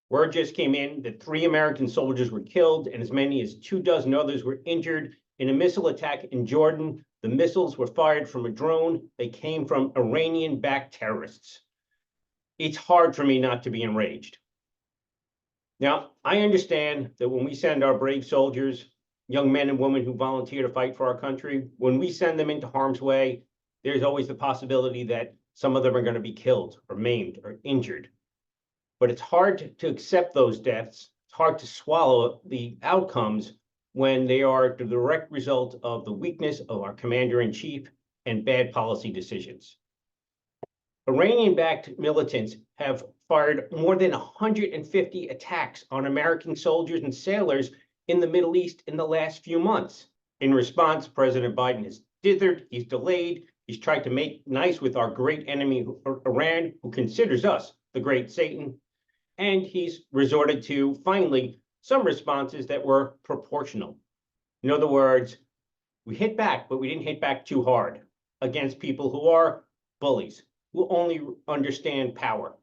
Word just came in that 3 American soldiers were killed and as many as 24 others were injured in a missile attack in Jordan. The missiles were fired from a drone. They came from Iranian-backed terrorists. It's hard for me not to be enraged. Now, I understand that when we send our brave soldiers, young men and women who volunteer to fight for our country, when we send them into harm's way, there's always the possibility that some of them are going to be killed or maimed or injured. But it's hard to accept those deaths. It's hard to swallow the outcomes when they are the direct result of the weakness of our commander-in-chief and bad policy decisions. Iranian-backed militants have fired more than 150 attacks on American soldiers and sailors in the Middle East in the last few months. In response, President Biden has dithered, he's delayed, he's tried to make nice with our great enemy, Iran, who considers us the great Satan, and he's resorted to, finally, some responses that were proportional. In other words, we hit back, but we didn't hit back too hard against people who are bullies, who only understand power.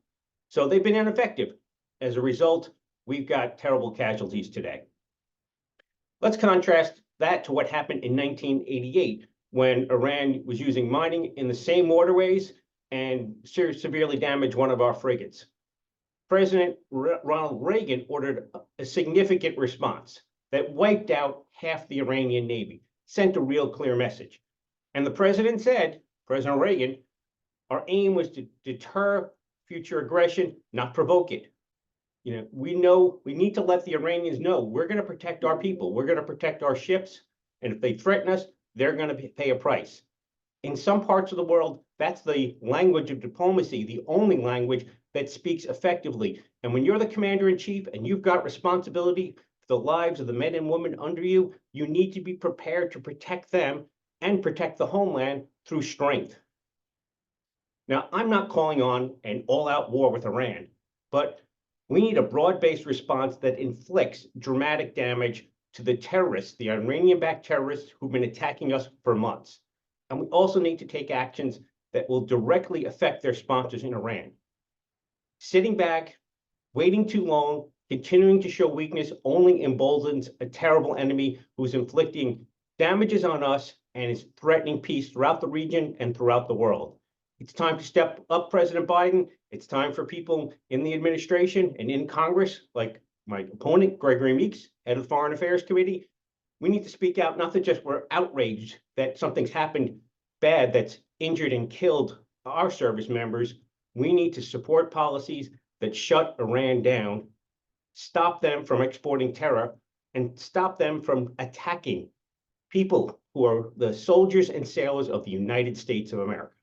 So they've been ineffective. As a result, we've got terrible casualties today. Let's contrast that to what happened in 1988, when Iran was using mining in the same waterways and severely damaged one of our frigates. President Ronald Reagan ordered a significant response that wiped out half the Iranian Navy, sent a real clear message. And the president said, President Reagan, our aim was to deter future aggression, not provoke it. We know we need to let the Iranians know we're going to protect our people. We're going to protect our ships. And if they threaten us, they're going to pay a price. In some parts of the world, that's the language of diplomacy, the only language that speaks effectively. And when you're the commander-in-chief and you've got responsibility for the lives of the men and women under you, you need to be prepared to protect them and protect the homeland through strength. Now, I'm not calling on an all-out war with Iran, but we need a broad-based response that inflicts dramatic damage to the terrorists, the Iranian-backed terrorists who've been attacking us for months. And we also need to take actions that will directly affect their sponsors in Iran. Sitting back, waiting too long, continuing to show weakness only emboldens a terrible enemy who's inflicting damages on us and is threatening peace throughout the region and throughout the world. It's time to step up, President Biden. It's time for people in the administration and in Congress, like my opponent, Gregory Meeks, head of the Foreign Affairs Committee. We need to speak out, not that just we're outraged that something's happened bad that's injured and killed our service members. We need to support policies that shut Iran down, stop them from exporting terror, and stop them from attacking people who are the soldiers and sailors of the United States of America.